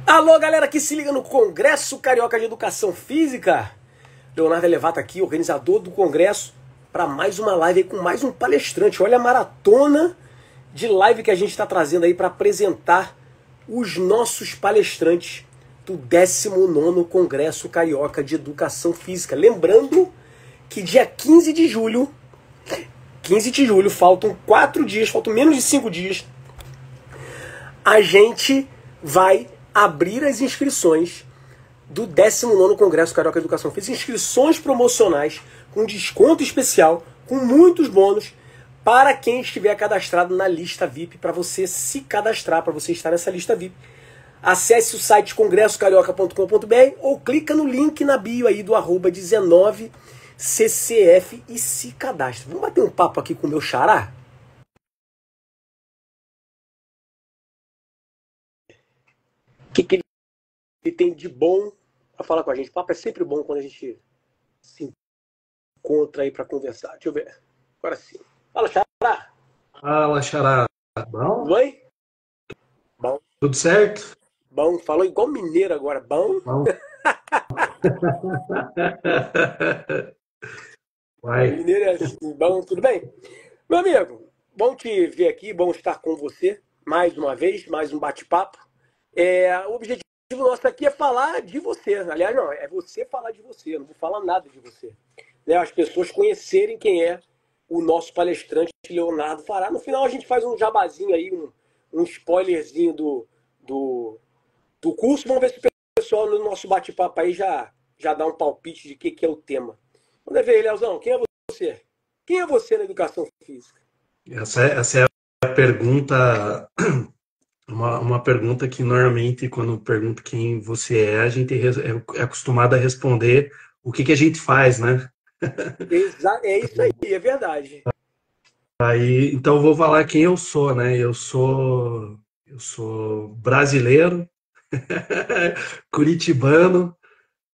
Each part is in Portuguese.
Alô, galera que se liga no Congresso Carioca de Educação Física. Leonardo Elevato aqui, organizador do Congresso, para mais uma live aí com mais um palestrante. Olha a maratona de live que a gente está trazendo aí para apresentar os nossos palestrantes do 19º Congresso Carioca de Educação Física. Lembrando que dia 15 de julho, faltam 4 dias, faltam menos de 5 dias, a gente vai abrir as inscrições do 19º Congresso Carioca de Educação Física, inscrições promocionais com desconto especial, com muitos bônus para quem estiver cadastrado na lista VIP, para você se cadastrar, para você estar nessa lista VIP. Acesse o site congressocarioca.com.br ou clica no link na bio aí do @19ccf e se cadastre. Vamos bater um papo aqui com o meu xará? O que ele tem de bom para falar com a gente? O papo é sempre bom quando a gente se encontra aí para conversar. Deixa eu ver. Agora sim. Fala, xará. Fala, xará. Bom? Tudo bem? Bom. Tudo certo? Bom. Falou igual mineiro agora. Bom. Bom. Vai. Mineiro é assim. Bom, tudo bem? Meu amigo, bom te ver aqui, bom estar com você mais uma vez, mais um bate-papo. O objetivo nosso aqui é falar de você. Aliás, não, é você falar de você. Eu não vou falar nada de você. As pessoas conhecerem quem é o nosso palestrante Leonardo Fará. No final a gente faz um jabazinho aí, um spoilerzinho do curso. Vamos ver se o pessoal no nosso bate-papo aí já dá um palpite de que é o tema. Vamos ver aí, Leozão, quem é você? Quem é você na educação física? Essa é a pergunta, uma pergunta que normalmente quando pergunta quem você é, a gente é acostumado a responder o que a gente faz, né? É isso aí, é verdade. Aí, então eu vou falar quem eu sou, né? Eu sou brasileiro, curitibano,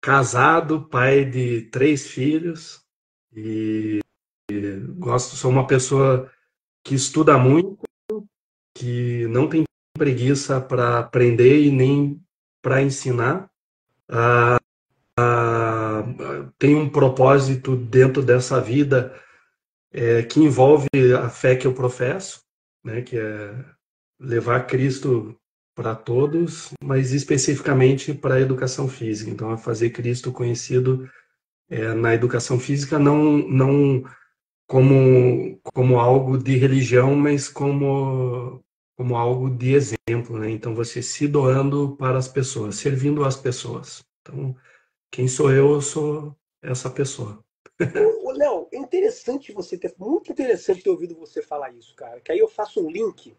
casado, pai de 3 filhos e sou uma pessoa que estuda muito, que não tem preguiça para aprender e nem para ensinar. Tem um propósito dentro dessa vida que envolve a fé que eu professo, né, que é levar Cristo para todos, mas especificamente para a educação física. Então, é fazer Cristo conhecido na educação física, não como algo de religião, mas como algo de exemplo, né? Então, você se doando para as pessoas, servindo as pessoas. Então, quem sou eu? Eu sou essa pessoa. Ô, Léo, é interessante muito interessante ter ouvido você falar isso, cara. Que aí eu faço um link.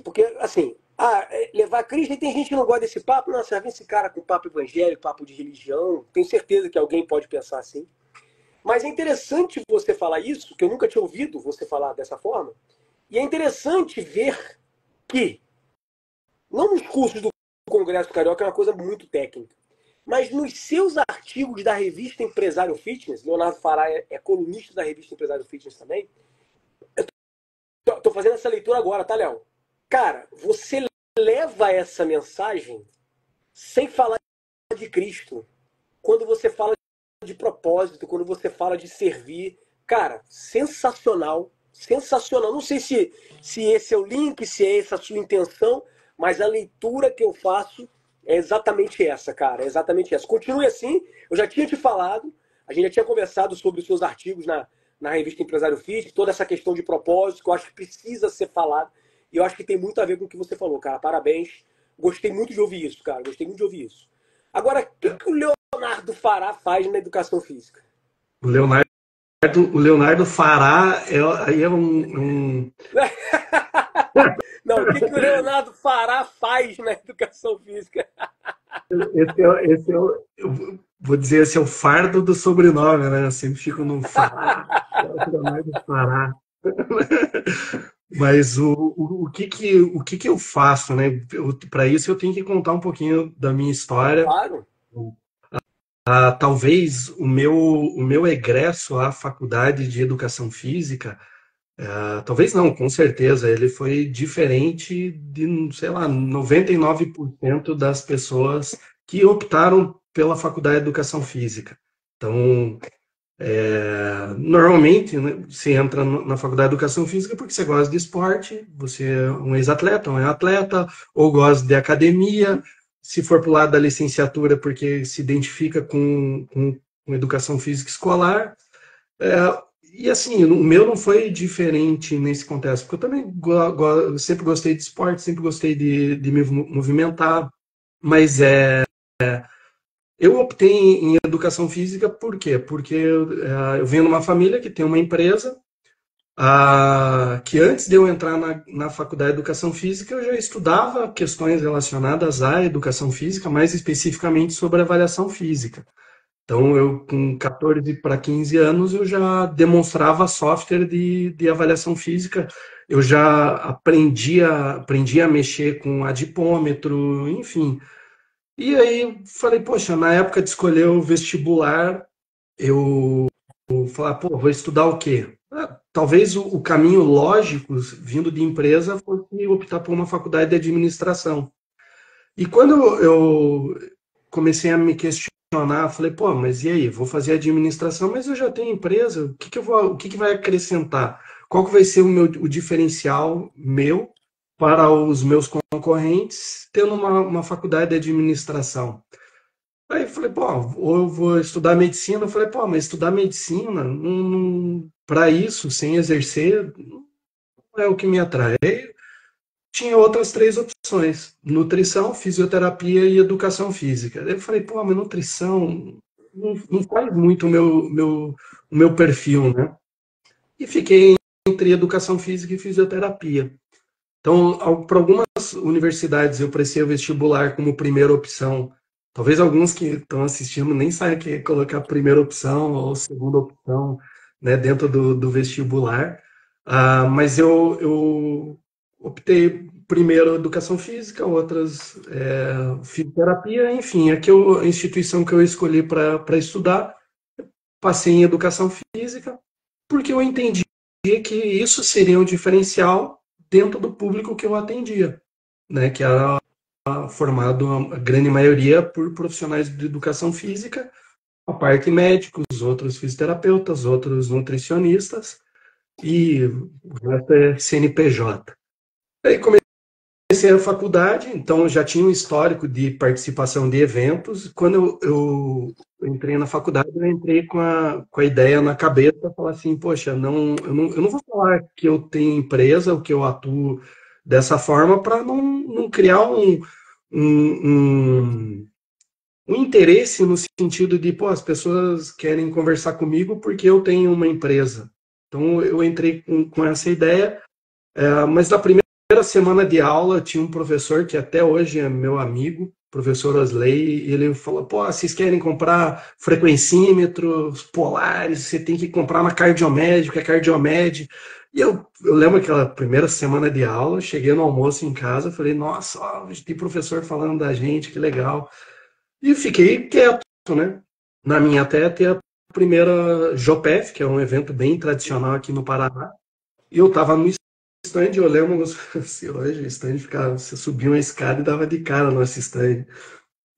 Porque, assim, levar a Cristo, e tem gente que não gosta desse papo. Nossa, vem esse cara com papo evangélico, papo de religião. Tenho certeza que alguém pode pensar assim. Mas é interessante você falar isso, que eu nunca tinha ouvido você falar dessa forma. E é interessante ver que, não nos cursos do Congresso Carioca, é uma coisa muito técnica, mas nos seus artigos da revista Empresário Fitness, Leonardo Fará é colunista da revista Empresário Fitness também, eu tô fazendo essa leitura agora, tá, Léo? Cara, você leva essa mensagem sem falar de Cristo. Quando você fala de propósito, quando você fala de servir, cara, sensacional, sensacional. Não sei se esse é o link, se é essa a sua intenção, mas a leitura que eu faço é exatamente essa, cara, é exatamente essa. Continue assim, eu já tinha te falado, a gente já tinha conversado sobre os seus artigos na revista Empresário Físico, toda essa questão de propósito, que eu acho que precisa ser falado, e eu acho que tem muito a ver com o que você falou, cara, parabéns. Gostei muito de ouvir isso, cara, gostei muito de ouvir isso. Agora, o que o Leonardo Fará faz na educação física? O Leonardo Fará aí é um... Não, o que o Leonardo Fará faz na educação física? Eu vou dizer, esse é o fardo do sobrenome, né? Eu sempre fico no Fará, Leonardo Fará. Mas o que eu faço, né? Para isso eu tenho que contar um pouquinho da minha história. Claro. Talvez o meu egresso à faculdade de educação física Talvez não, com certeza. Ele foi diferente de, sei lá, 99% das pessoas que optaram pela faculdade de educação física. Então, normalmente, né, você entra na faculdade de educação física porque você gosta de esporte, você é um ex-atleta, um atleta, ou gosta de academia. Se for para o lado da licenciatura, porque se identifica com educação física escolar. E assim, o meu não foi diferente nesse contexto, porque eu também sempre gostei de esporte, sempre gostei de me movimentar, mas eu optei em educação física por quê? Porque eu venho de uma família que tem uma empresa, que antes de eu entrar na faculdade de educação física, eu já estudava questões relacionadas à educação física, mais especificamente sobre avaliação física. Então, eu com 14 para 15 anos, eu já demonstrava software de avaliação física, eu já aprendi a mexer com adipômetro, enfim. E aí, falei, poxa, na época de escolher o vestibular, eu falei, pô, vou estudar o quê? Talvez o caminho lógico, vindo de empresa, fosse optar por uma faculdade de administração. E quando eu comecei a me questionar, falei, pô, mas e aí? Vou fazer administração, mas eu já tenho empresa, o que que vai acrescentar? Qual que vai ser o diferencial meu para os meus concorrentes tendo uma faculdade de administração? Aí eu falei, pô, ou eu vou estudar medicina. Eu falei, pô, mas estudar medicina, para isso, sem exercer, não é o que me atrai. Tinha outras três opções: nutrição, fisioterapia e educação física. Daí eu falei, pô, mas nutrição não faz muito o meu perfil, né? E fiquei entre educação física e fisioterapia. Então, para algumas universidades eu prestei o vestibular como primeira opção. Talvez alguns que estão assistindo nem saibam que é colocar primeira opção ou segunda opção, né, dentro do vestibular. Mas eu optei primeiro educação física, outras fisioterapia, enfim, a instituição que eu escolhi para estudar, passei em educação física, porque eu entendi que isso seria um diferencial dentro do público que eu atendia, né, que era formado a grande maioria por profissionais de educação física, a parte médicos, outros fisioterapeutas, outros nutricionistas e o resto é CNPJ. Aí comecei a faculdade, então eu já tinha um histórico de participação de eventos. Quando eu entrei na faculdade, eu entrei com a ideia na cabeça, falar assim, poxa, eu não vou falar que eu tenho empresa, ou que eu atuo dessa forma, para não criar um, um interesse no sentido de, pô, as pessoas querem conversar comigo porque eu tenho uma empresa. Então eu entrei com essa ideia, mas na primeira semana de aula tinha um professor que até hoje é meu amigo, professor Osley, e ele falou, pô, vocês querem comprar frequencímetros polares, você tem que comprar na Cardiomed, que é Cardiomed. E eu lembro aquela primeira semana de aula, cheguei no almoço em casa, falei, nossa, ó, tem professor falando da gente, que legal. E fiquei quieto, né? Na minha até ter a primeira Jopef, que é um evento bem tradicional aqui no Paraná, e eu estava no stand, eu lembro, assim, hoje, o stand ficava, você subia uma escada e dava de cara no nosso stand.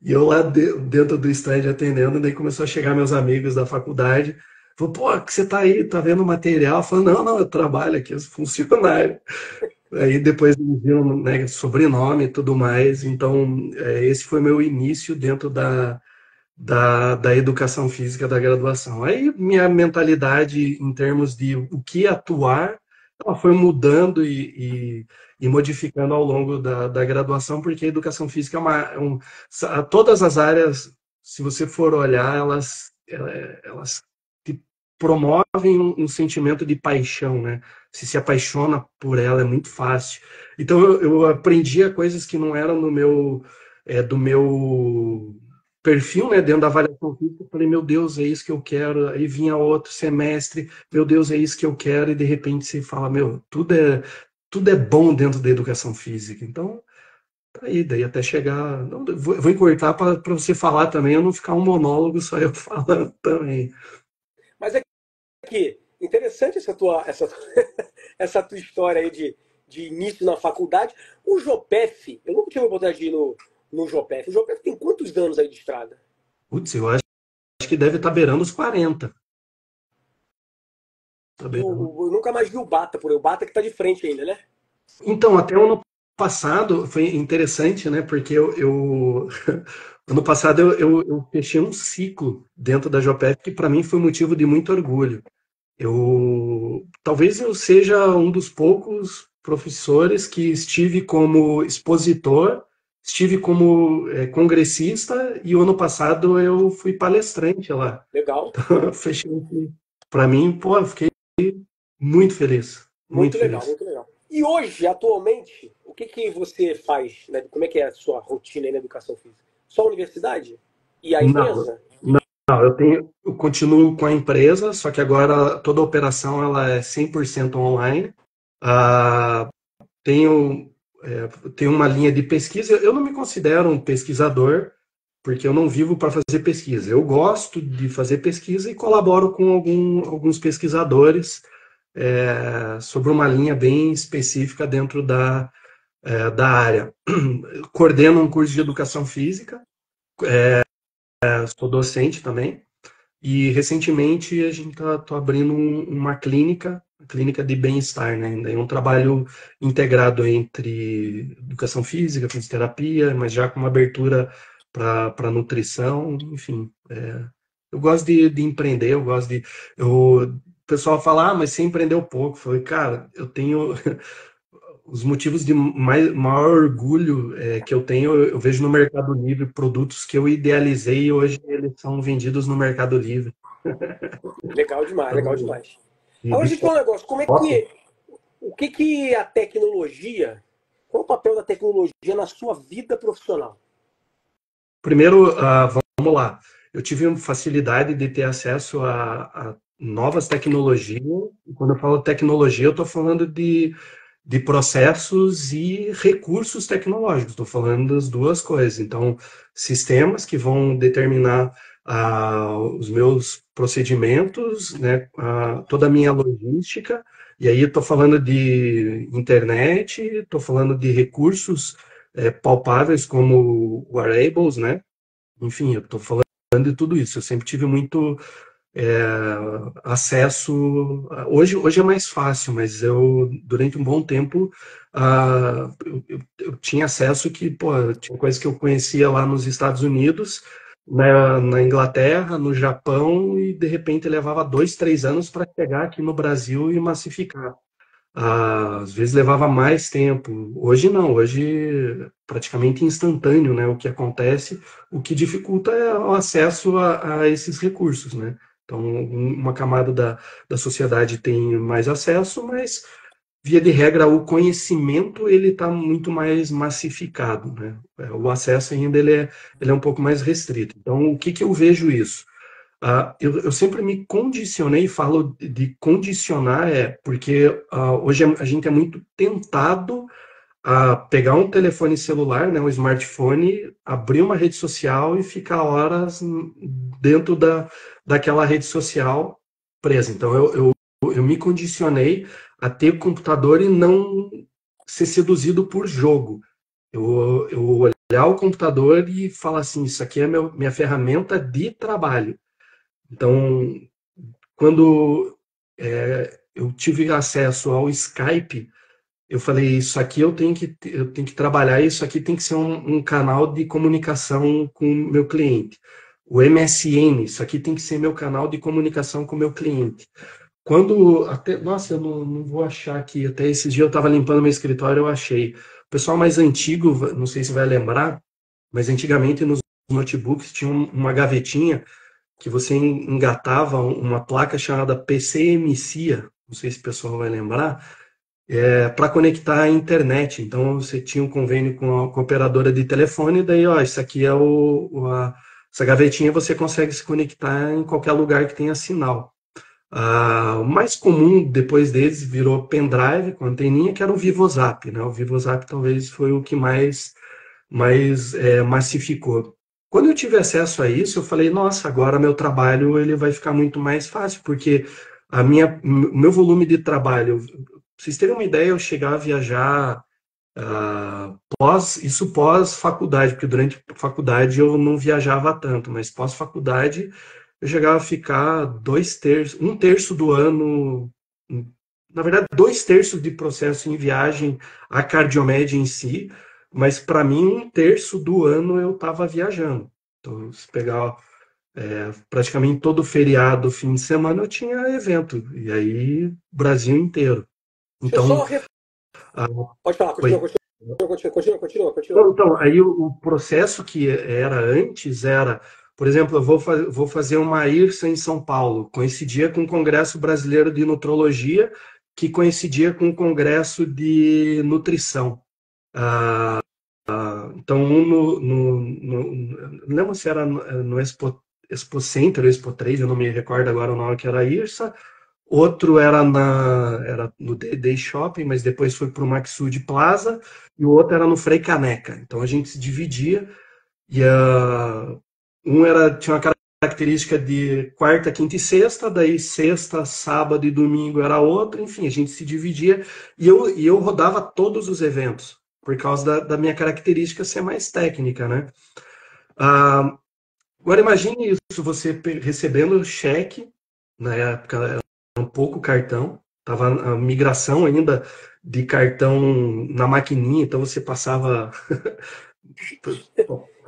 E eu lá dentro do stand atendendo, daí começou a chegar meus amigos da faculdade, falou, pô, que você tá aí, tá vendo material? Eu falei, não, eu trabalho aqui, eu sou funcionário. Aí depois eles viram, né, sobrenome e tudo mais, então esse foi meu início dentro da educação física da graduação. Aí minha mentalidade em termos de o que atuar, ela foi mudando e modificando ao longo da graduação, porque a educação física todas as áreas, se você for olhar, elas te promovem um sentimento de paixão, né? Você se apaixona por ela, é muito fácil. Então eu aprendia coisas que não eram do meu perfil, né, dentro da avaliação física. Eu falei, meu Deus, é isso que eu quero. Aí vinha outro semestre, meu Deus, é isso que eu quero. E de repente você fala, meu, tudo é bom dentro da educação física. Então, tá aí, daí até chegar. Não, vou encurtar para você falar também, eu não ficar um monólogo só eu falando também. Mas é que Interessante essa tua história aí de início na faculdade. O Jopef, eu nunca tive a oportunidade de ir no Jopef. O Jopef tem quantos anos aí de estrada? Putz, eu acho que deve estar beirando os 40. Tá E beirando. eu nunca mais vi o Bata por aí. O Bata que tá de frente ainda, né? Então, até o ano passado foi interessante, né? Porque ano passado eu fechei um ciclo dentro da Jopep que para mim foi motivo de muito orgulho. Talvez eu seja um dos poucos professores que estive como expositor, estive como congressista e o ano passado eu fui palestrante lá. Legal. Então, eu fechei. Para mim, pô, eu fiquei muito feliz, muito Muito legal, feliz. muito legal. E hoje, atualmente, o que que você faz, né? Como é que é a sua rotina aí na educação física? Só a universidade? E a Não, empresa? não, eu continuo com a empresa, só que agora toda a operação ela é 100% online. Ah, tenho, tenho uma linha de pesquisa. Eu não me considero um pesquisador, porque eu não vivo para fazer pesquisa. Eu gosto de fazer pesquisa e colaboro com alguns pesquisadores sobre uma linha bem específica dentro da área. Coordeno um curso de educação física, sou docente também. E recentemente a gente está abrindo uma clínica de bem-estar, né? É um trabalho integrado entre educação física, fisioterapia, mas já com uma abertura para nutrição, enfim. Eu gosto de empreender, eu gosto de. O pessoal fala, mas você empreendeu pouco. Eu falei, cara, eu tenho os motivos de maior orgulho que eu tenho, eu vejo no Mercado Livre produtos que eu idealizei e hoje eles são vendidos no Mercado Livre. Legal demais, legal Então, demais. Agora, de deixa eu te falar um negócio. foto. O que que a tecnologia, qual o papel da tecnologia na sua vida profissional? Primeiro, vamos lá. Eu tive uma facilidade de ter acesso a novas tecnologias. E quando eu falo tecnologia, eu estou falando de processos e recursos tecnológicos. Estou falando das duas coisas. Então, sistemas que vão determinar os meus procedimentos, né, toda a minha logística. E aí estou falando de internet, estou falando de recursos palpáveis como wearables, né? Enfim, eu estou falando de tudo isso. Eu sempre tive muito é, acesso. Hoje é mais fácil, mas eu, durante um bom tempo, eu tinha acesso que, pô, tinha coisas que eu conhecia lá nos Estados Unidos, na Inglaterra, no Japão, e de repente levava 2, 3 anos para chegar aqui no Brasil e massificar. Às vezes levava mais tempo. Hoje não, hoje praticamente instantâneo, né? O que acontece, o que dificulta é o acesso a esses recursos, né? Então, uma camada da sociedade tem mais acesso, mas via de regra o conhecimento ele está muito mais massificado, né? O acesso ainda ele é um pouco mais restrito. Então, o que que eu vejo isso? Eu sempre me condicionei, falo de condicionar, porque hoje a gente é muito tentado a pegar um telefone celular, né, um smartphone, abrir uma rede social e ficar horas dentro daquela rede social presa. Então eu me condicionei a ter computador e não ser seduzido por jogo. Eu olhar o computador e falar assim, isso aqui é minha ferramenta de trabalho. Então, quando eu tive acesso ao Skype, eu falei, isso aqui eu tenho que trabalhar, isso aqui tem que ser um canal de comunicação com o meu cliente. O MSN, isso aqui tem que ser meu canal de comunicação com o meu cliente. Nossa, eu não vou achar aqui, até esses dias eu estava limpando meu escritório, eu achei. O pessoal mais antigo, não sei se vai lembrar, mas antigamente nos notebooks tinha uma gavetinha que você engatava uma placa chamada PCMcia, não sei se o pessoal vai lembrar, para conectar à internet. Então você tinha um convênio com a operadora de telefone, daí ó, isso aqui é essa gavetinha você consegue se conectar em qualquer lugar que tenha sinal. O mais comum depois deles virou pendrive com anteninha, que era o VivoZap, né? O VivoZap talvez foi o que mais massificou. Quando eu tive acesso a isso, eu falei, nossa, agora meu trabalho ele vai ficar muito mais fácil, porque o meu volume de trabalho, pra vocês terem uma ideia, eu chegava a viajar pós-faculdade, porque durante a faculdade eu não viajava tanto, mas pós-faculdade eu chegava a ficar um terço do ano, na verdade, dois terços de processo em viagem, a Cardiomed em si, mas para mim um terço do ano eu estava viajando. Então, se pegar praticamente todo feriado, fim de semana, eu tinha evento, e aí Brasil inteiro. Deixa eu só. Então, ah, Pode falar, continua, foi. continua. Então, aí o processo que era antes era, por exemplo, eu vou fazer uma IRSA em São Paulo, coincidia com o Congresso Brasileiro de Nutrologia, que coincidia com o Congresso de Nutrição. Então, não lembro se era no Expo Center ou Expo 3, eu não me recordo agora o nome que era a IRSA. Outro era no Day Shopping, mas depois foi para o Maxud Plaza, e o outro era no Frei Caneca. Então a gente se dividia, e tinha uma característica de quarta, quinta e sexta, daí sexta, sábado e domingo era outro, enfim, a gente se dividia, e eu rodava todos os eventos, por causa da minha característica ser mais técnica, né? Ah, agora imagine isso, você recebendo cheque, na época pouco cartão, tava a migração ainda de cartão na maquininha, então você passava,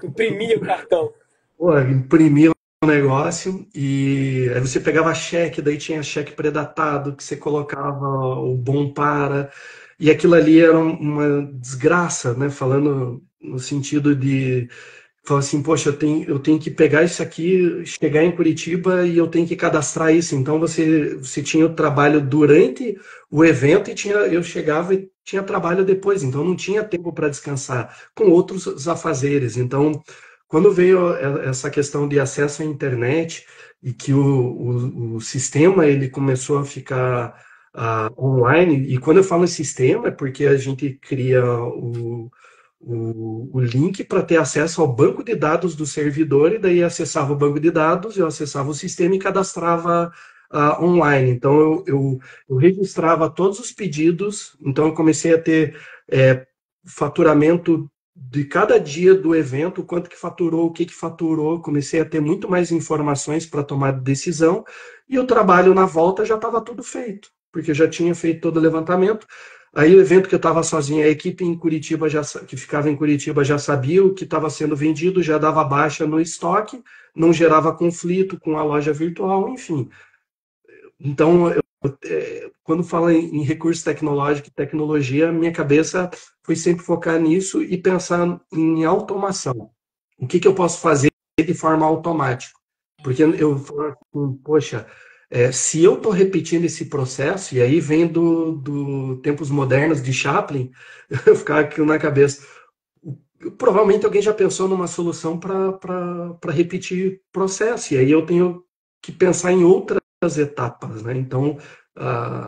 Imprimia o cartão. pô, imprimia o negócio e aí você pegava cheque, daí tinha cheque predatado que você colocava o bom para, e aquilo ali era uma desgraça, né? Falando no sentido de fala assim, poxa, eu tenho que pegar isso aqui, chegar em Curitiba e eu tenho que cadastrar isso. Então você tinha o trabalho durante o evento e eu chegava e tinha trabalho depois. Então não tinha tempo para descansar, com outros afazeres. Então, quando veio essa questão de acesso à internet e que o sistema ele começou a ficar online, e quando eu falo em sistema é porque a gente cria o link para ter acesso ao banco de dados do servidor, e daí acessava o banco de dados, eu acessava o sistema e cadastrava online. Então eu registrava todos os pedidos, então eu comecei a ter faturamento de cada dia do evento, quanto que faturou, o que que faturou, comecei a ter muito mais informações para tomar decisão, e o trabalho na volta já estava tudo feito, porque eu já tinha feito todo o levantamento. Aí o evento que eu estava sozinho, a equipe em Curitiba que ficava em Curitiba já sabia o que estava sendo vendido, já dava baixa no estoque, não gerava conflito com a loja virtual, enfim. Então, quando fala em recurso tecnológico e tecnologia, minha cabeça foi sempre focar nisso e pensar em automação. O que eu posso fazer de forma automática? Porque eu falo assim, poxa, se eu estou repetindo esse processo, e aí vem do tempos modernos de Chaplin, eu ficar aqui na cabeça. Provavelmente alguém já pensou numa solução para repetir processo, e aí eu tenho que pensar em outras etapas, né? Então,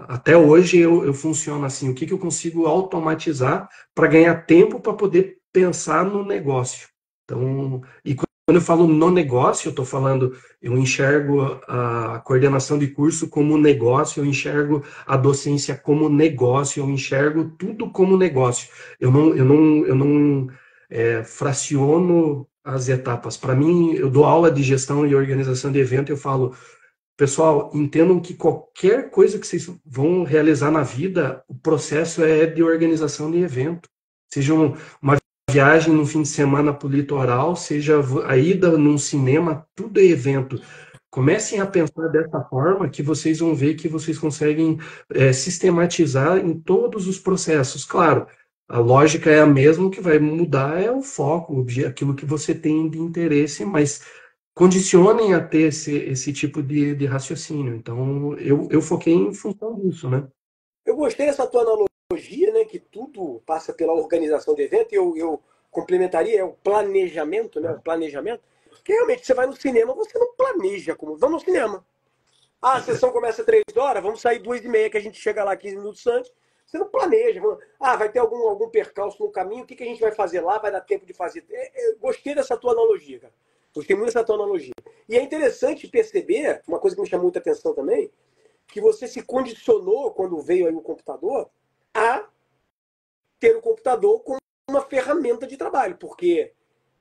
até hoje eu funciono assim, o que eu consigo automatizar para ganhar tempo para poder pensar no negócio. Então, e quando eu falo no negócio, eu estou falando, eu enxergo a coordenação de curso como negócio, eu enxergo a docência como negócio, eu enxergo tudo como negócio. Eu não fraciono as etapas. Para mim, eu dou aula de gestão e organização de evento, eu falo, pessoal, entendam que qualquer coisa que vocês vão realizar na vida, o processo é de organização de evento. Seja uma viagem no fim de semana para o litoral, seja a ida num cinema, tudo é evento. Comecem a pensar dessa forma que vocês vão ver que vocês conseguem sistematizar em todos os processos. Claro, a lógica é a mesma, o que vai mudar é o foco, aquilo que você tem de interesse, mas condicionem a ter esse tipo de raciocínio. Então, eu foquei em função disso, né? Eu gostei dessa tua analogia, né, que tudo passa pela organização do evento, e eu complementaria o planejamento, né, o planejamento, que realmente você vai no cinema, você não planeja como. Vamos no cinema. Ah, a sessão começa às 3 horas, vamos sair 2h30, que a gente chega lá 15 minutos antes. Você não planeja. Ah, vai ter algum percalço no caminho, o que a gente vai fazer lá? Vai dar tempo de fazer. Gostei dessa tua analogia, cara. Gostei muito dessa tua analogia. E é interessante perceber, uma coisa que me chamou muita atenção também, que você se condicionou, quando veio aí o computador, a ter o computador como uma ferramenta de trabalho, porque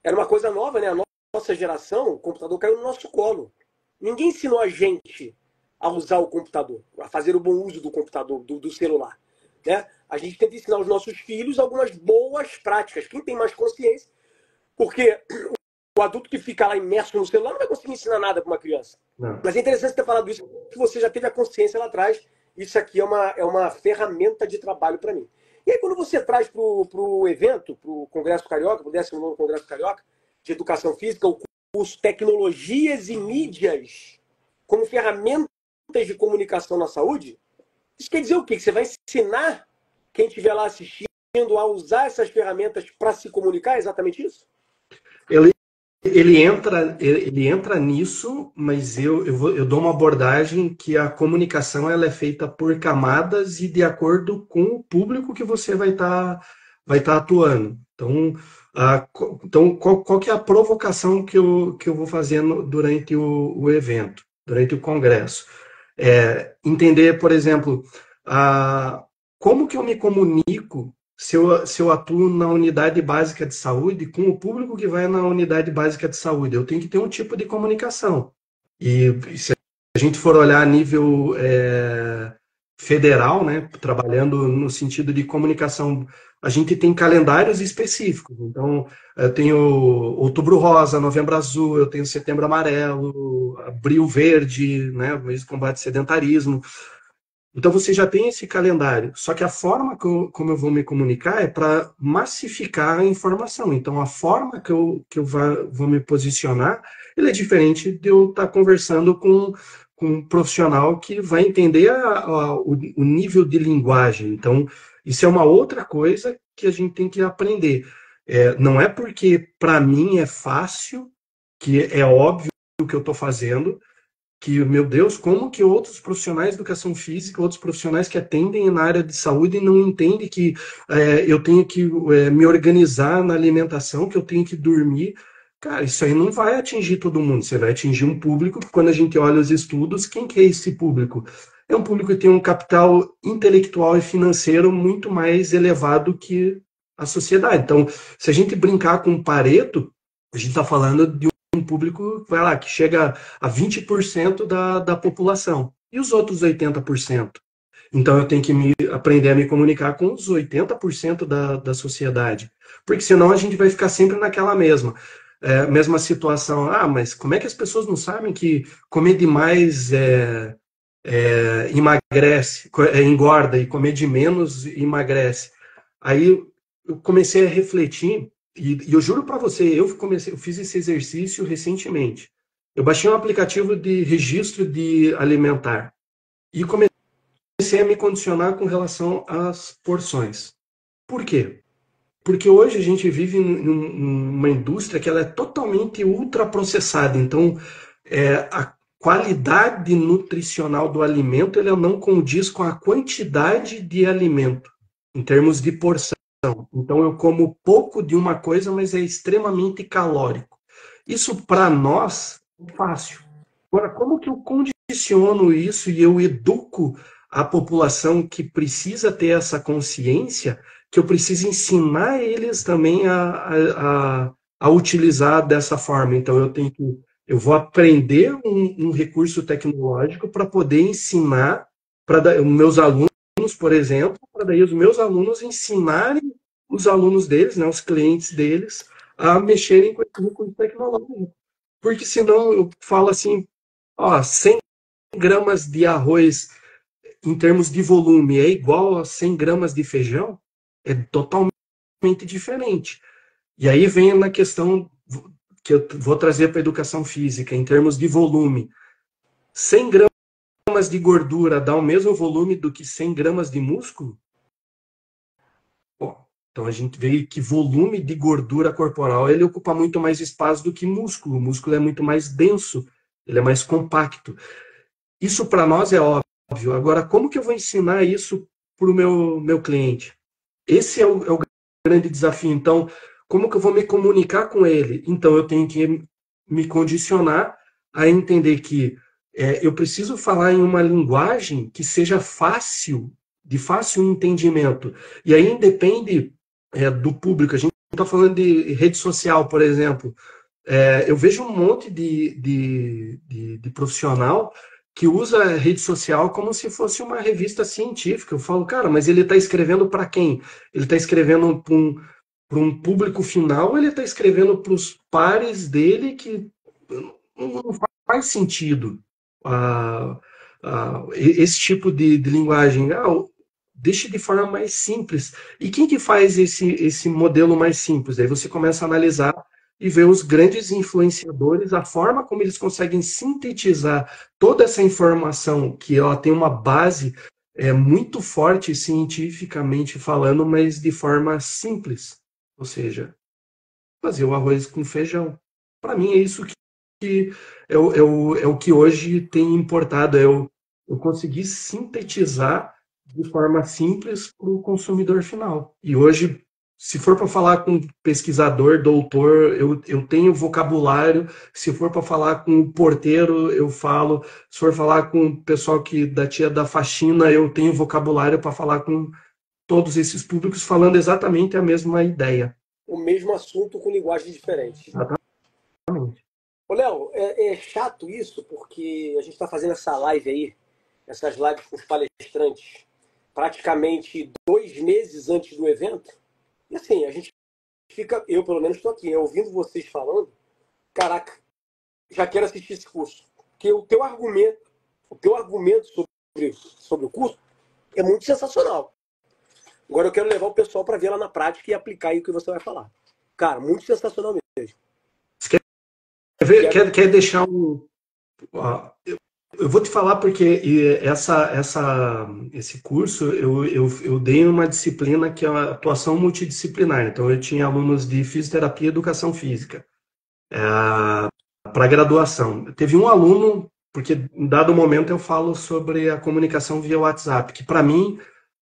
era uma coisa nova, né? A nossa geração, o computador caiu no nosso colo. Ninguém ensinou a gente a usar o computador, a fazer o bom uso do computador, do celular. Né? A gente tenta ensinar aos nossos filhos algumas boas práticas. Quem tem mais consciência, porque o adulto que fica lá imerso no celular não vai conseguir ensinar nada para uma criança. Não. Mas é interessante ter falado isso, que você já teve a consciência lá atrás. Isso aqui é uma ferramenta de trabalho para mim. E aí, quando você traz para o evento, para o Congresso Carioca, para o 19º Congresso Carioca de Educação Física, o curso Tecnologias e Mídias como ferramentas de comunicação na saúde, isso quer dizer o quê? Que você vai ensinar quem estiver lá assistindo a usar essas ferramentas para se comunicar? É exatamente isso? Ele, ele entra nisso, mas eu dou uma abordagem que a comunicação ela é feita por camadas e de acordo com o público que você vai tá atuando. Então, então qual que é a provocação que eu vou fazendo durante o evento, durante o congresso? Entender, por exemplo, como que eu me comunico se eu atuo na unidade básica de saúde com o público que vai na unidade básica de saúde. Eu tenho que ter um tipo de comunicação. E se a gente for olhar a nível federal, né, trabalhando no sentido de comunicação, a gente tem calendários específicos. Então, eu tenho Outubro Rosa, Novembro Azul, eu tenho Setembro Amarelo, Abril Verde, né, mês de combate ao sedentarismo. Então você já tem esse calendário, só que a forma como eu vou me comunicar é para massificar a informação. Então a forma que eu vou me posicionar, ele é diferente de eu estar conversando com um profissional que vai entender o nível de linguagem. Então isso é uma outra coisa que a gente tem que aprender. Não é porque para mim é fácil, que é óbvio o que eu estou fazendo, que, meu Deus, como que outros profissionais de educação física, outros profissionais que atendem na área de saúde não entendem que eu tenho que me organizar na alimentação, que eu tenho que dormir. Cara, isso aí não vai atingir todo mundo, você vai atingir um público que, quando a gente olha os estudos, quem que é esse público? É um público que tem um capital intelectual e financeiro muito mais elevado que a sociedade. Então, se a gente brincar com Pareto, a gente está falando de um público, vai lá, que chega a 20% da população. E os outros 80%? Então eu tenho que aprender a me comunicar com os 80% da sociedade. Porque senão a gente vai ficar sempre naquela mesma situação. Ah, mas como é que as pessoas não sabem que comer demais emagrece, engorda, e comer de menos emagrece? Aí eu comecei a refletir, e eu juro para você, eu fiz esse exercício recentemente. Eu baixei um aplicativo de registro de alimentar e comecei a me condicionar com relação às porções. Por quê? Porque hoje a gente vive numa indústria que ela é totalmente ultraprocessada. Então, a qualidade nutricional do alimento ela não condiz com a quantidade de alimento, em termos de porção. Então, eu como pouco de uma coisa, mas é extremamente calórico. Isso, para nós, é fácil. Agora, como que eu condiciono isso e eu educo a população que precisa ter essa consciência, que eu preciso ensinar eles também a utilizar dessa forma? Então, eu vou aprender um recurso tecnológico para poder ensinar para os meus alunos, por exemplo, para daí os meus alunos ensinarem os alunos deles, né, os clientes deles, a mexerem com esse recurso tecnológico. Porque senão eu falo assim, ó, 100 gramas de arroz em termos de volume é igual a 100 gramas de feijão, é totalmente diferente. E aí vem na questão que eu vou trazer para a educação física, em termos de volume. 100 gramas de gordura dá o mesmo volume do que 100 gramas de músculo? Bom, então a gente vê que volume de gordura corporal ele ocupa muito mais espaço do que músculo. O músculo é muito mais denso, ele é mais compacto. Isso para nós é óbvio. Agora, como que eu vou ensinar isso para o meu cliente? Esse é o grande desafio. Então, como que eu vou me comunicar com ele? Então, eu tenho que me condicionar a entender que eu preciso falar em uma linguagem que seja fácil, de fácil entendimento. E aí independe do público. A gente está falando de rede social, por exemplo. Eu vejo um monte de profissional que usa a rede social como se fosse uma revista científica. Eu falo, cara, mas ele está escrevendo para quem? Ele está escrevendo para um público final, ou ele está escrevendo para os pares dele que não faz sentido esse tipo de linguagem. Deixe de forma mais simples. E quem que faz esse modelo mais simples? Aí você começa a analisar e ver os grandes influenciadores, a forma como eles conseguem sintetizar toda essa informação, que ela tem uma base muito forte cientificamente falando, mas de forma simples. Ou seja, fazer o arroz com feijão. Para mim é isso que é o que hoje tem importado, eu conseguir sintetizar de forma simples para o consumidor final. E hoje, se for para falar com pesquisador, doutor, eu tenho vocabulário. Se for para falar com o porteiro, eu falo. Se for falar com o pessoal da tia da faxina, eu tenho vocabulário para falar com todos esses públicos falando exatamente a mesma ideia. O mesmo assunto com linguagem diferente. Exatamente. Ô, Léo, é chato isso, porque a gente está fazendo essa live aí, essas lives com os palestrantes, praticamente 2 meses antes do evento. E assim, a gente fica, eu pelo menos estou aqui, ouvindo vocês falando, caraca, já quero assistir esse curso. Porque o teu argumento sobre o curso é muito sensacional. Agora eu quero levar o pessoal para ver lá na prática e aplicar aí o que você vai falar. Cara, muito sensacional mesmo. Quer deixar um. Eu vou te falar porque esse curso eu dei uma disciplina que é a atuação multidisciplinar. Então eu tinha alunos de fisioterapia e educação física para graduação. Teve um aluno, porque em dado momento eu falo sobre a comunicação via WhatsApp, que para mim,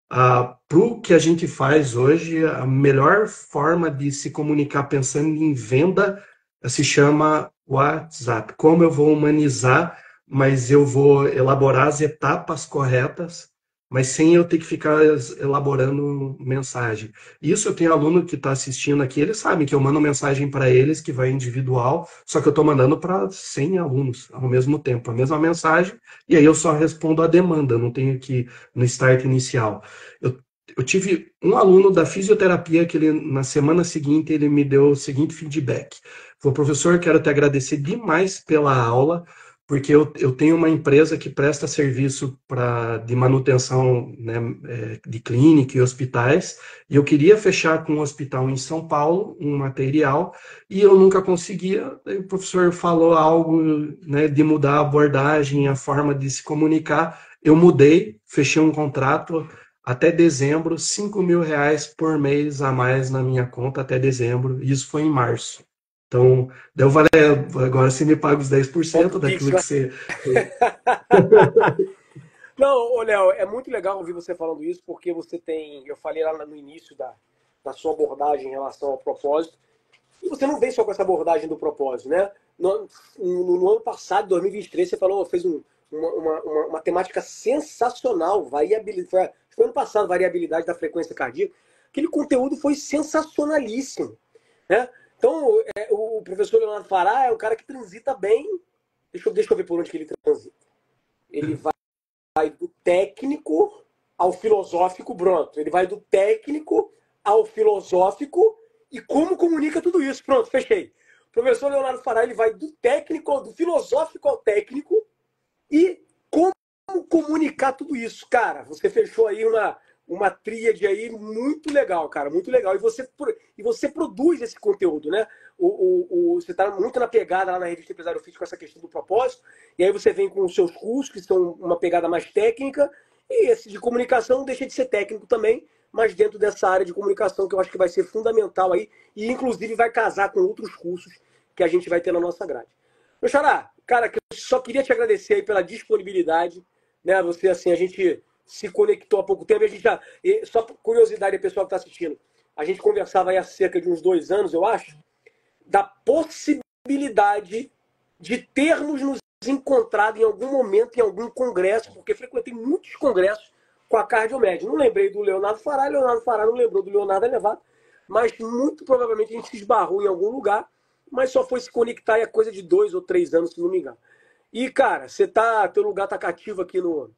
para o que a gente faz hoje, a melhor forma de se comunicar pensando em venda se chama WhatsApp. Como eu vou humanizar, mas eu vou elaborar as etapas corretas, mas sem eu ter que ficar elaborando mensagem. Isso eu tenho aluno que está assistindo aqui, eles sabem que eu mando mensagem para eles que vai individual, só que eu estou mandando para 100 alunos ao mesmo tempo, a mesma mensagem, e aí eu só respondo a demanda, não tenho que no start inicial. Eu tive um aluno da fisioterapia que ele, na semana seguinte ele me deu o seguinte feedback. Falou, professor, quero te agradecer demais pela aula, porque eu tenho uma empresa que presta serviço de manutenção, né, de clínica e hospitais, e eu queria fechar com um hospital em São Paulo, um material, e eu nunca conseguia. Aí o professor falou algo, né, de mudar a abordagem, a forma de se comunicar. Eu mudei, fechei um contrato até dezembro, R$ 5.000 por mês a mais na minha conta até dezembro. Isso foi em março. Então, deu valer. Agora você me paga os 10% daquilo que você. Não, Léo, é muito legal ouvir você falando isso, porque você tem. Eu falei lá no início da sua abordagem em relação ao propósito. E você não vem só com essa abordagem do propósito, né? No ano passado, 2023, você falou, fez uma temática sensacional, variabilidade. Foi ano passado, variabilidade da frequência cardíaca. Aquele conteúdo foi sensacionalíssimo, né? Então, o professor Leonardo Fará é um cara que transita bem. Deixa eu ver por onde que ele transita. Ele vai do técnico ao filosófico, pronto. Ele vai do técnico ao filosófico e como comunica tudo isso. Pronto, fechei. O professor Leonardo Fará, ele vai do técnico, do filosófico ao técnico e como comunicar tudo isso. Cara, você fechou aí uma tríade aí muito legal, cara, muito legal. E você produz esse conteúdo, né? Você está muito na pegada lá na revista Empresário Físico com essa questão do propósito, e aí você vem com os seus cursos, que são uma pegada mais técnica, e esse de comunicação deixa de ser técnico também, mas dentro dessa área de comunicação que eu acho que vai ser fundamental aí, e inclusive vai casar com outros cursos que a gente vai ter na nossa grade. Meu xará, cara, eu só queria te agradecer aí pela disponibilidade, né? Você, assim, a gente se conectou há pouco tempo, e a gente já, só curiosidade, pessoal que está assistindo, a gente conversava aí há cerca de uns 2 anos, eu acho, da possibilidade de termos nos encontrado em algum momento, em algum congresso, porque frequentei muitos congressos com a Cardiomed. Não lembrei do Leonardo Fará não lembrou do Leonardo Elevado, mas muito provavelmente a gente se esbarrou em algum lugar, mas só foi se conectar há coisa de 2 ou 3 anos, se não me engano. E, cara, teu lugar tá cativo aqui no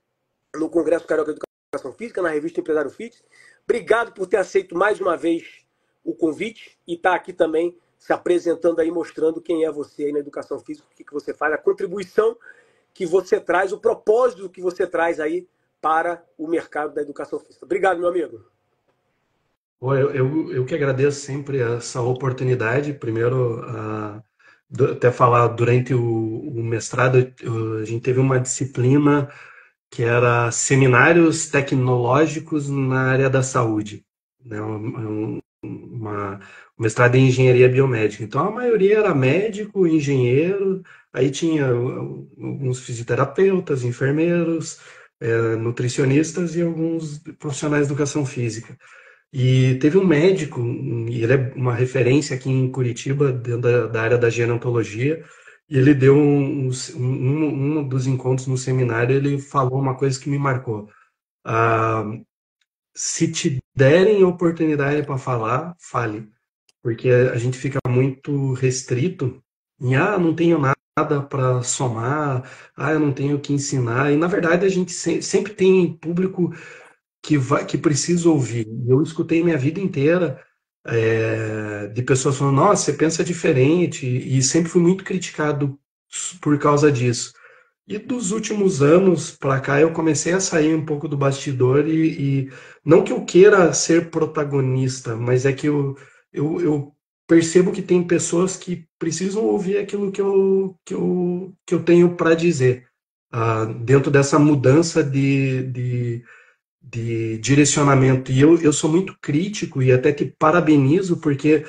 Congresso Carioca de Educação Física, na revista Empresário Fitness. Obrigado por ter aceito mais uma vez o convite e estar aqui também se apresentando aí, mostrando quem é você aí na educação física, o que você faz, a contribuição que você traz, o propósito que você traz aí para o mercado da educação física. Obrigado, meu amigo. Eu que agradeço sempre essa oportunidade. Primeiro, até falar, durante o mestrado, a gente teve uma disciplina que era seminários tecnológicos na área da saúde, né? Um mestrado em engenharia biomédica. Então, a maioria era médico, engenheiro, aí tinha alguns fisioterapeutas, enfermeiros, nutricionistas e alguns profissionais de educação física. E teve um médico, e ele é uma referência aqui em Curitiba, dentro da área da gerontologia, e ele deu um dos encontros no seminário, ele falou uma coisa que me marcou. Ah, se te derem oportunidade para falar, fale, porque a gente fica muito restrito em, não tenho nada para somar, eu não tenho o que ensinar, e na verdade a gente sempre tem público que precisa ouvir. Eu escutei minha vida inteira de pessoas falando, nossa, você pensa diferente, e sempre fui muito criticado por causa disso. E dos últimos anos para cá eu comecei a sair um pouco do bastidor e não que eu queira ser protagonista, mas é que eu percebo que tem pessoas que precisam ouvir aquilo que eu tenho para dizer. Dentro dessa mudança de direcionamento. E eu sou muito crítico e até te parabenizo, porque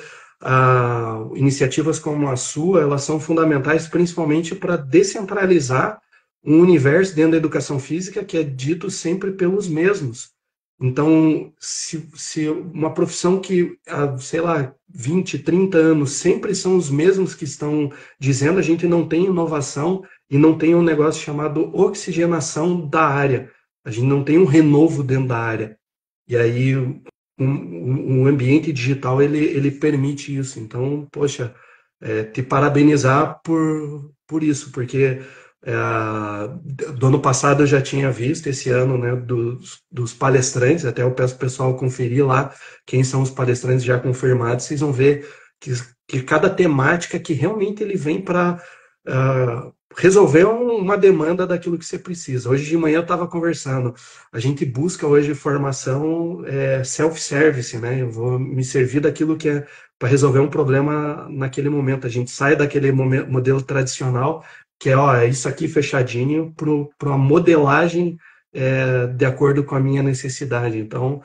iniciativas como a sua, elas são fundamentais principalmente para descentralizar um universo dentro da educação física que é dito sempre pelos mesmos. Então, se uma profissão que há, sei lá, 20, 30 anos sempre são os mesmos que estão dizendo, a gente não tem inovação e não tem um negócio chamado oxigenação da área. A gente não tem um renovo dentro da área. E aí, um ambiente digital, ele permite isso. Então, poxa, te parabenizar por isso, porque do ano passado eu já tinha visto, esse ano, né, dos palestrantes, até eu peço o pessoal conferir lá quem são os palestrantes já confirmados, vocês vão ver que cada temática que realmente ele vem para resolver uma demanda daquilo que você precisa. Hoje de manhã eu estava conversando, a gente busca hoje formação self-service, né? Eu vou me servir daquilo que é para resolver um problema naquele momento. A gente sai daquele modelo tradicional, que é isso aqui fechadinho, para uma modelagem de acordo com a minha necessidade. Então,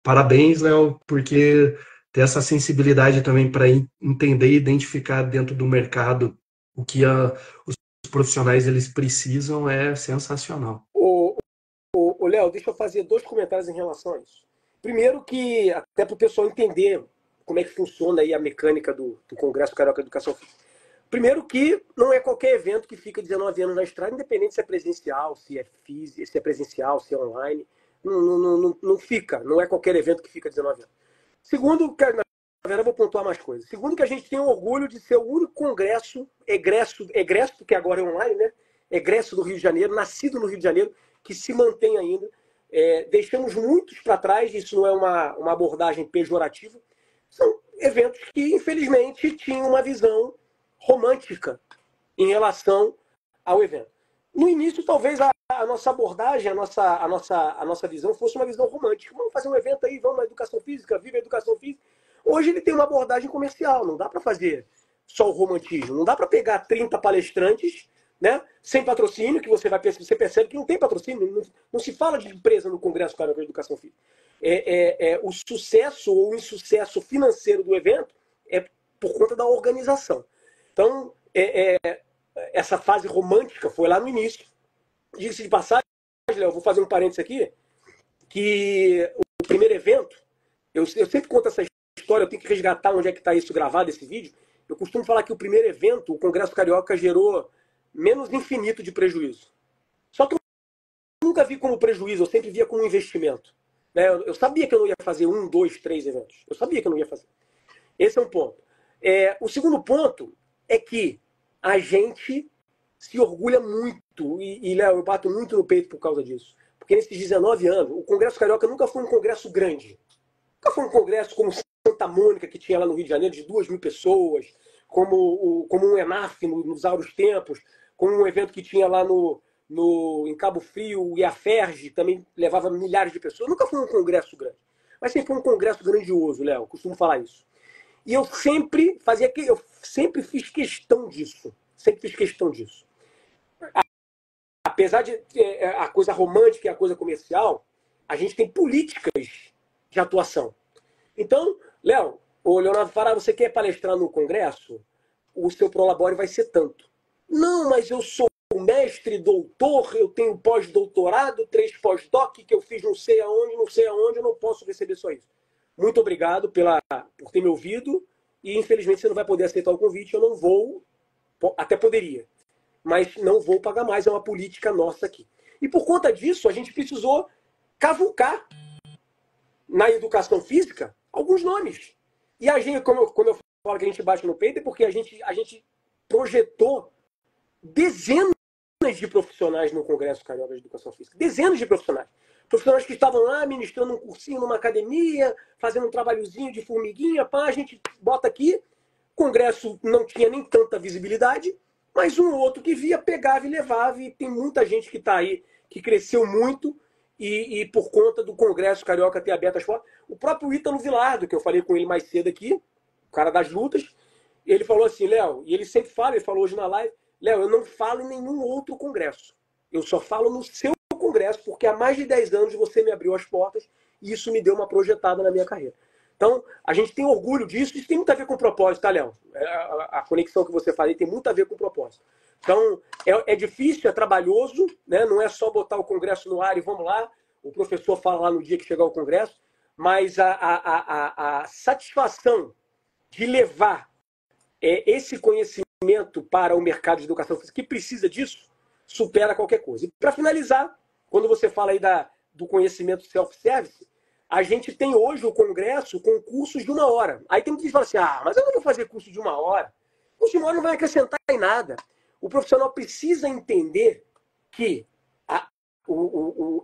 parabéns, Léo, porque ter essa sensibilidade também para entender e identificar dentro do mercado o que os profissionais eles precisam é sensacional. Ô, Léo, deixa eu fazer 2 comentários em relação a isso. Primeiro que, até para o pessoal entender como é que funciona aí a mecânica do Congresso Carioca de Educação Física. Primeiro que não é qualquer evento que fica 19 anos na estrada, independente se é presencial, se é físico, se é presencial, se é online. Não fica, não é qualquer evento que fica 19 anos. Segundo, na verdade eu vou pontuar mais coisas. Segundo, que a gente tem o orgulho de ser o único congresso egresso, porque agora é online, né? Egresso do Rio de Janeiro, nascido no Rio de Janeiro, que se mantém ainda. Deixamos muitos para trás, isso não é uma abordagem pejorativa. São eventos que, infelizmente, tinham uma visão romântica em relação ao evento. No início, talvez a nossa abordagem, a nossa visão fosse uma visão romântica. Vamos fazer um evento aí, vamos na educação física, viva a educação física. Hoje ele tem uma abordagem comercial, não dá para fazer só o romantismo. Não dá para pegar 30 palestrantes, né, sem patrocínio, que você percebe que não tem patrocínio, não se fala de empresa no Congresso Carioca de Educação Física. O sucesso ou o insucesso financeiro do evento é por conta da organização. Então, essa fase romântica foi lá no início. Diga-se de passagem, Léo, vou fazer um parênteses aqui, que o primeiro evento, eu sempre conto essa história, eu tenho que resgatar onde é que está isso gravado, esse vídeo. Eu costumo falar que o primeiro evento, o Congresso Carioca, gerou menos infinito de prejuízo. Só que eu nunca vi como prejuízo, eu sempre via como investimento. Né? Eu sabia que eu não ia fazer 1, 2, 3 eventos. Eu sabia que eu não ia fazer. Esse é um ponto. O segundo ponto é que a gente se orgulha muito, e Léo, eu bato muito no peito por causa disso. Porque nesses 19 anos, o Congresso Carioca nunca foi um congresso grande. Nunca foi um congresso como Santa Mônica, que tinha lá no Rio de Janeiro, de 2.000 pessoas, como um ENAF nos áureos tempos, como um evento que tinha lá em Cabo Frio, e a FERJ também levava milhares de pessoas. Nunca foi um congresso grande. Mas sempre foi um congresso grandioso, Léo, eu costumo falar isso. E eu sempre fiz questão disso. Sempre fiz questão disso. Apesar de a coisa romântica e a coisa comercial, a gente tem políticas de atuação. Então, Léo, o Leonardo fala, você quer palestrar no congresso? O seu prolabore vai ser tanto. Não, mas eu sou mestre, doutor, eu tenho pós-doutorado, 3 pós-doc, que eu fiz não sei aonde, eu não posso receber só isso. Muito obrigado por ter me ouvido e infelizmente você não vai poder aceitar o convite, eu não vou, até poderia, mas não vou pagar mais, é uma política nossa aqui. E por conta disso, a gente precisou cavucar na educação física alguns nomes. E a gente, quando eu falo que a gente bate no peito, é porque a gente projetou dezenas de profissionais no Congresso Carioca de Educação Física. Dezenas de profissionais. Profissionais que estavam lá ministrando um cursinho numa academia, fazendo um trabalhozinho de formiguinha, pá, a gente bota aqui. O Congresso não tinha nem tanta visibilidade, mas um ou outro que via, pegava e levava. E tem muita gente que está aí, que cresceu muito, e por conta do Congresso Carioca ter aberto as portas. O próprio Ítalo Vilardo, que eu falei com ele mais cedo aqui, o cara das lutas, ele falou assim, Léo, e ele sempre fala, ele falou hoje na live, Léo, eu não falo em nenhum outro congresso. Eu só falo no seu congresso, porque há mais de 10 anos você me abriu as portas e isso me deu uma projetada na minha carreira. Então, a gente tem orgulho disso, isso tem muito a ver com o propósito, tá, Léo? A conexão que você faz tem muito a ver com o propósito. Então, é difícil, é trabalhoso, né? Não é só botar o congresso no ar e vamos lá, o professor fala lá no dia que chegar o congresso, mas a satisfação de levar esse conhecimento para o mercado de educação física, que precisa disso, supera qualquer coisa. E para finalizar, quando você fala aí do conhecimento self-service, a gente tem hoje o congresso com cursos de 1 hora. Aí tem muita gente que fala assim, mas eu não vou fazer curso de 1 hora. Curso de 1 hora não vai acrescentar em nada. O profissional precisa entender que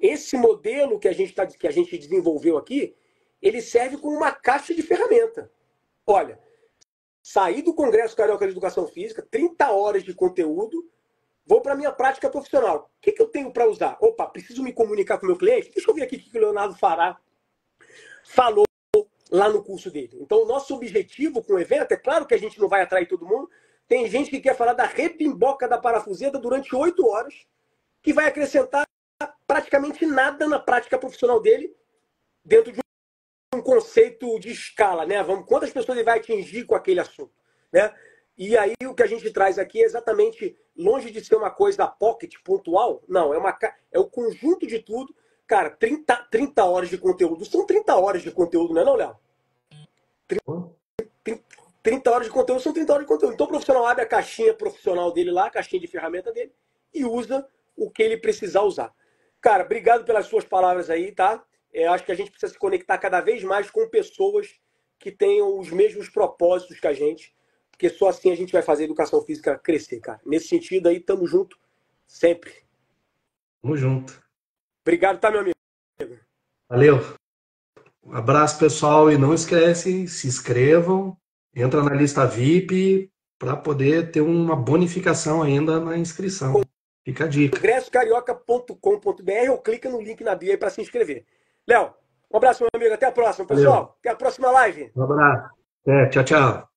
esse modelo que a gente desenvolveu aqui, ele serve como uma caixa de ferramenta. Olha, saí do Congresso Carioca de Educação Física, 30 horas de conteúdo, vou para a minha prática profissional. O que eu tenho para usar? Opa, preciso me comunicar com o meu cliente? Deixa eu ver aqui o que o Leonardo falou lá no curso dele. Então, o nosso objetivo com o evento, é claro que a gente não vai atrair todo mundo, tem gente que quer falar da repimboca da parafuseta durante 8 horas, que vai acrescentar praticamente nada na prática profissional dele, dentro de um conceito de escala, né? Quantas pessoas ele vai atingir com aquele assunto, né? E aí o que a gente traz aqui é exatamente, longe de ser uma coisa pocket, pontual, não, é o conjunto de tudo. Cara, 30 horas de conteúdo, são 30 horas de conteúdo, não é não, Léo? 30 horas de conteúdo são 30 horas de conteúdo. Então o profissional abre a caixinha profissional dele lá, a caixinha de ferramenta dele, e usa o que ele precisar usar. Cara, obrigado pelas suas palavras aí, tá? Acho que a gente precisa se conectar cada vez mais com pessoas que tenham os mesmos propósitos que a gente, porque só assim a gente vai fazer a educação física crescer, cara. Nesse sentido aí, tamo junto sempre. Tamo junto. Obrigado, tá, meu amigo? Valeu. Um abraço, pessoal, e não esquece, se inscrevam, entra na lista VIP para poder ter uma bonificação ainda na inscrição. Fica a dica. congressocarioca.com.br ou clica no link na bio aí para se inscrever. Léo, um abraço, meu amigo. Até a próxima, pessoal. Valeu. Até a próxima live. Um abraço. Tchau, tchau.